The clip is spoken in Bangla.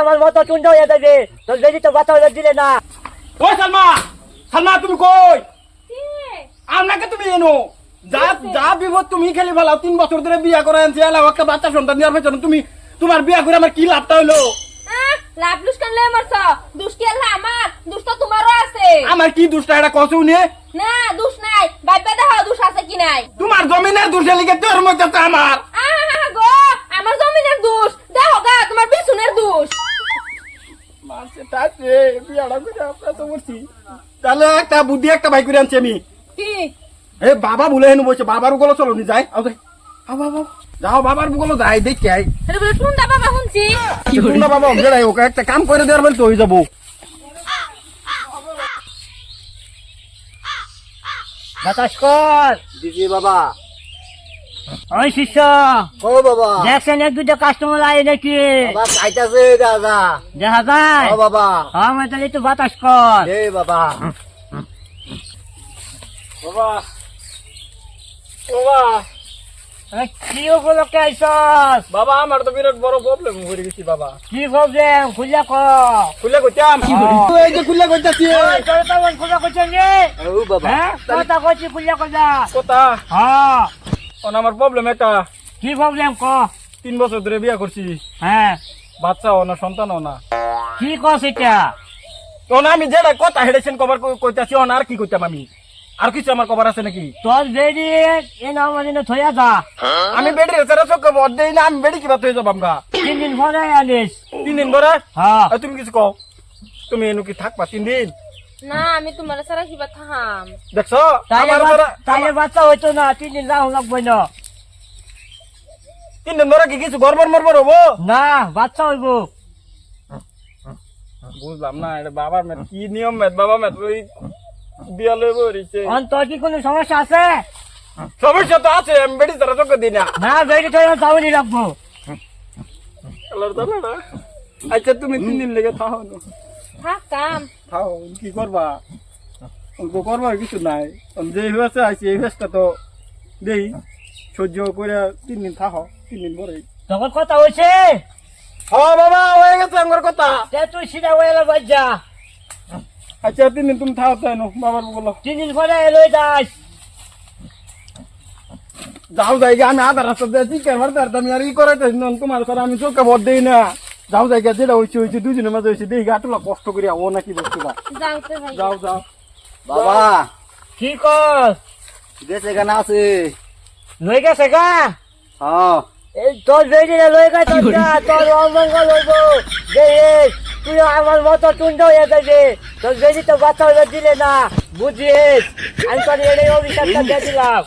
আমার মতো চুন্ড হয়ে যাবে, তোর বেরি তো বাচ্চা হয়ে দিলে না। ওই সালমা, সালমা তুমি কই? আপনাকে তুমি এনো যা যা বিপদ তুমি খেলি ফেলাও। 3 বছর ধরে বিয়া করে আনছি, এলাও একটা বাচ্চা সন্তান দেওয়ার পেছনে তুমি তোমার বিয়া করে আমার কি লাভটা হইলো? লাভ লুস্কান লে মারছ, দুষ্টি আল্লাহ আমার, দুষ্ট তোমারও আছে। আমার কি দোষটা এটা কসু নে? না দুষ নাই, বাইপা দেখো দুষ আছে কি নাই। তোমার জমিনের দোষে লিখে তোর মধ্যে তো আমার। গো আমার জমিনের দোষ দেখো গা, তোমার পিছনের দোষ। মাসে তাতে বিয়াটা করে আমরা তো বলছি তাহলে একটা বুদ্ধি একটা ভাই করে আনছি আমি। কি এ বাবা ভুলে হেন বলছে, বাবার গুলো চলো নি যাই আও যাই, বাবা যাও বাবার গুলো যাই দেখি আই। এটা বলে টুন্ডা বাবা শুনছি। কি না বাবা ওকে ওকে একটা কাম করে দেওয়ার বলতে হয়ে যাবো। বাতাস কর দিদি বাবা। ওই শিষ্য ও বাবা। দেখছেন এক দুটো কাস্টমার আয় নাকি? বাবা খাইতাছে দাদা। দেখা যায়? ও বাবা। আমার তাহলে একটু বাতাস কর। এই বাবা। বাবা বাবা কি উপলক্ষে আইসস? বাবা আমার তো বিরাট বড় প্রবলেম হয়ে গেছি বাবা। কি প্রবলেম খুঁজা কর। খুলে কইতাম এই যে খুলে কইতাছি তোর তো খুঁজা করছেন রে? ও বাবা। হ্যাঁ কথা কইছি খুঁজা কথা। কথা হ্যাঁ কোন আমার প্রবলেম একটা। কি প্রবলেম ক? 3 বছর ধরে বিয়া করছি, হ্যাঁ বাচ্চা ও না সন্তান ও না। কি কস এটা? তখন আমি যেটা কথা হেডেছেন কবার কইতাছি অন আর কি কইতাম আমি? আর কিছু আমার কবার আছে নাকি? তোর বেডি এ না মানে থইয়া যা। আমি বেডি রেসারা চোখ বদ দেই না, আমি বেডি কিবা হয়ে যাব আমগা। 3 দিন পরে আনিস। 3 দিন ধরে? হ্যাঁ আর তুমি কিছু কও, তুমি এনু কি থাকবা 3 দিন? না আমি তোমার সারা কিবা থাম। দেখছো আমার ধরে তাইলে বাচ্চা হইতো না, 3 দিন যাও লাগবে না। 3 দিন ধরে কি কিছু গড়বড় মরবড় হবো? না বাচ্চা হইব। বুঝলাম না এটা বাবার মেয়ে কি নিয়ম মেদ বাবা মেদ ওই বিয়া লইব রিছে। তোর কি কোনো সমস্যা আছে? সমস্যা তো আছে, আমি বেডি তারা চোখ দিই না। না বেডি তো যাওনি লাগবো। আল্লাহর তাআলা না। আচ্ছা তুমি 3 দিন লেগে থাও না, থাক কাম। থাও কি করবা? তো করবার কিছু নাই, যে হয়েছে আইছি এই হয়েছটা তো দেই সহ্য করে 3 দিন থাকো, 3 দিন পরে। তখন কথা হয়েছে? হ্যাঁ বাবা হয়ে গেছে আমার কথা। তুই সিধা হয়ে এলো বাজ্যা। আচ্ছা 3 দিন তুমি থাও তাই না বাবার বলো। 3 দিন পরে এলো যাস। যাও জায়গা আমি আধা রাস্তা দিয়ে চিকেন মারতে আমি আর ই করাইতে তোমার স্যার আমি চোখে ভর দিই না। যাও জায়গা যেটা হয়েছে হয়েছে, দুজনের মাঝে হয়েছে দেখি গাটুলা কষ্ট করিয়া ও নাকি বস্তুটা। জানতে ভাই। যাও যাও বাবা কি কর? দেশে গানা আছে। লই গেছে গা? হ্যাঁ। এই তোর বেডিরে লই গেছে তোর অমঙ্গল হইব। দেখ তুই আমার মতো চুন্ড হয়ে যাবে, তোর বেডি তো বাচ্চা হয়ে দিলে না। বুঝিস আমি তোর এই অভিশাপটা দিয়ে দিলাম।